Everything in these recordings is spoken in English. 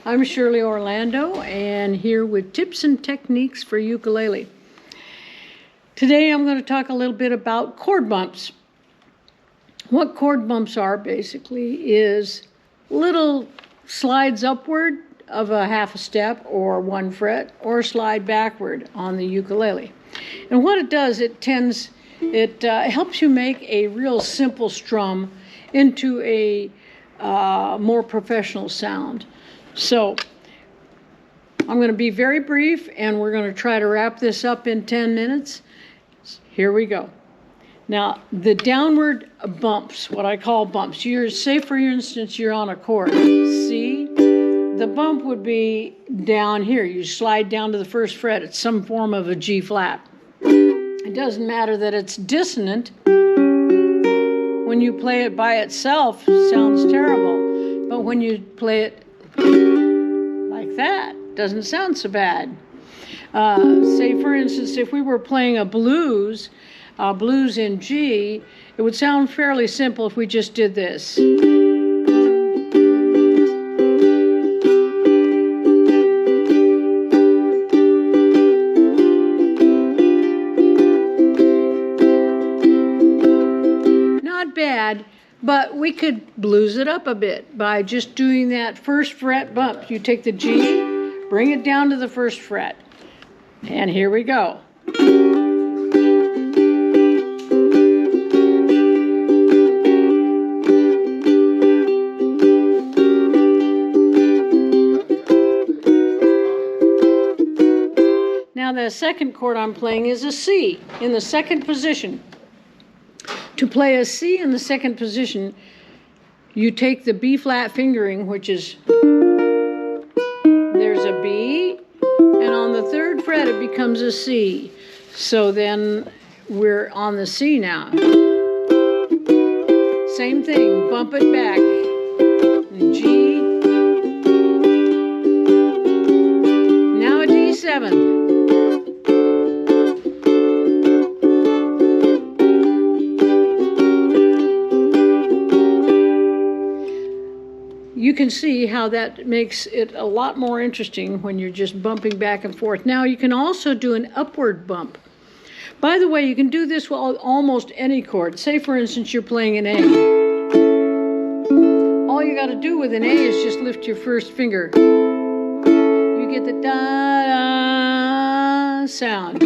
I'm Shirley Orlando, and here with tips and techniques for ukulele. Today I'm going to talk a little bit about chord bumps. What chord bumps are basically is little slides upward of a half a step or 1 fret, or slide backward on the ukulele. And what it does, it helps you make a real simple strum into a more professional sound. So I'm going to be very brief, and we're going to try to wrap this up in 10 minutes. Here we go. Now, the downward bumps, what I call bumps, say for instance you're on a chord C. The bump would be down here. You slide down to the 1st fret. It's some form of a G flat. It doesn't matter that it's dissonant. When you play it by itself, it sounds terrible. But when you play it like that, it doesn't sound so bad. Say, for instance, if we were playing a blues in G, it would sound fairly simple if we just did this. Bad, but we could blues it up a bit by just doing that 1st fret bump. You take the G, bring it down to the 1st fret, and here we go. Now the second chord I'm playing is a C in the 2nd position. To play a C in the 2nd position, you take the B flat fingering, which is, there's a B, and on the 3rd fret it becomes a C. So then we're on the C now. Same thing, bump it back. G. Now a D7. You can see how that makes it a lot more interesting when you're just bumping back and forth. Now you can also do an upward bump. By the way, you can do this with almost any chord. Say for instance you're playing an A. All you got to do with an A is just lift your 1st finger. You get the da-da sound.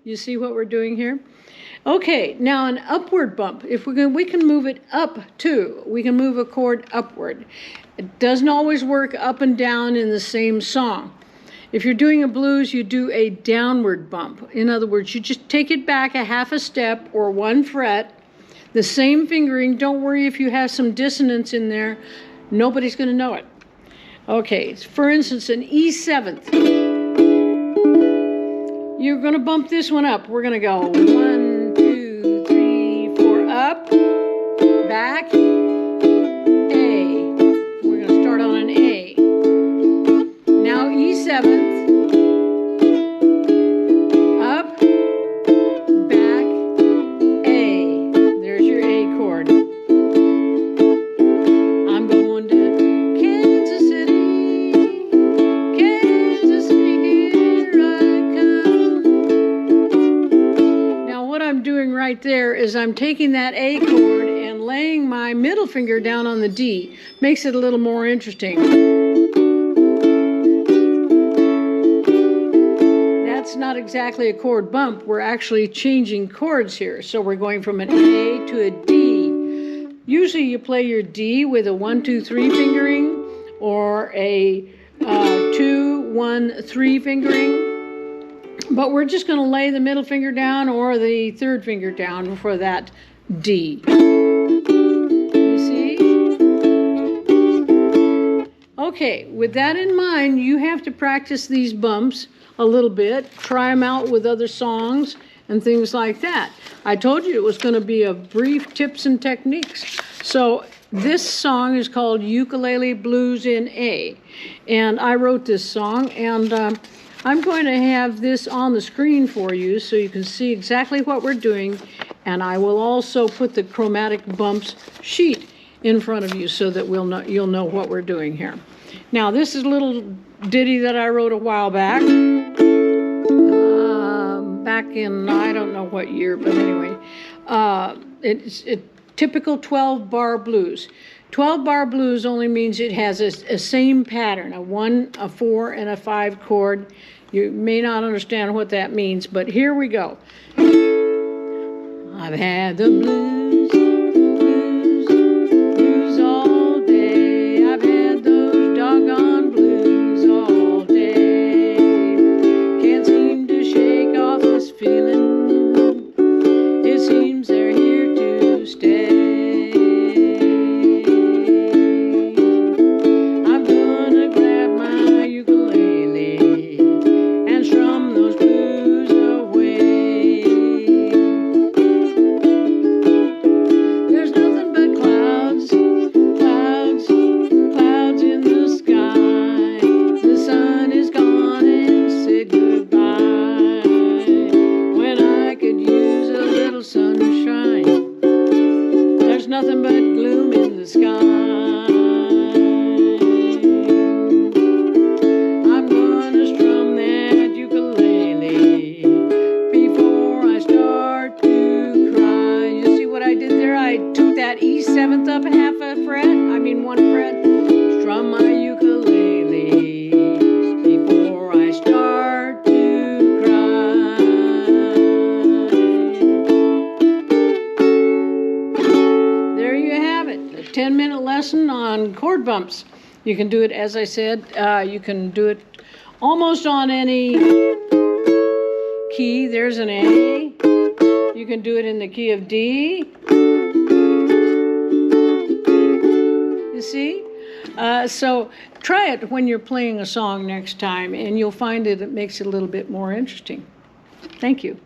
You see what we're doing here? Okay, now an upward bump. If we can move it up too. We can move a chord upward. It doesn't always work up and down in the same song. If you're doing a blues, you do a downward bump. In other words, you just take it back a half a step or 1 fret. The same fingering. Don't worry if you have some dissonance in there. Nobody's going to know it. Okay, for instance, an E7th. You're going to bump this one up. We're going to go 1, 2, 3, 4, up, back, A. We're going to start on an A. Now E7th, up, back, A. There's your A chord. I'm going to Kansas City, Kansas City, here I come. What I'm doing right there is I'm taking that A chord and laying my middle finger down on the D. Makes it a little more interesting. That's not exactly a chord bump. We're actually changing chords here. So we're going from an A to a D. Usually you play your D with a 1, 2, 3 fingering or a 2, 1, 3 fingering. But we're just going to lay the middle finger down or the 3rd finger down for that D. You see? Okay, with that in mind, you have to practice these bumps a little bit. Try them out with other songs and things like that. I told you it was going to be a brief tips and techniques. So This song is called Ukulele Blues in A, and I wrote this song, and I'm going to have this on the screen for you so you can see exactly what we're doing, and I will also put the chromatic bumps sheet in front of you so that you'll know what we're doing here. Now, this is a little ditty that I wrote a while back, back in, I don't know what year, but anyway, it's typical 12-bar blues. 12-bar blues only means it has a same pattern, a 1, a 4, and a 5 chord. You may not understand what that means, but here we go. I've had the blues, blues, blues all day. I've had those doggone blues all day. Can't seem to shake off this feeling. It seems they're here to stay. I'm gonna grab my ukulele and strum those blues away. There's nothing but clouds, clouds, clouds in the sky. The sun is gone and said goodbye. When I could use a little sunshine, there's nothing but gloom in the sky. I'm gonna strum that ukulele before I start to cry. You see what I did there? I took that E seventh up half a fret, one fret, strum my ukulele before I start to cry. There you have it, a 10-minute lesson on chord bumps. You can do it, as I said, you can do it almost on any key. There's an A. You can do it in the key of D. You see? So try it when you're playing a song next time, and you'll find it makes it a little bit more interesting. Thank you.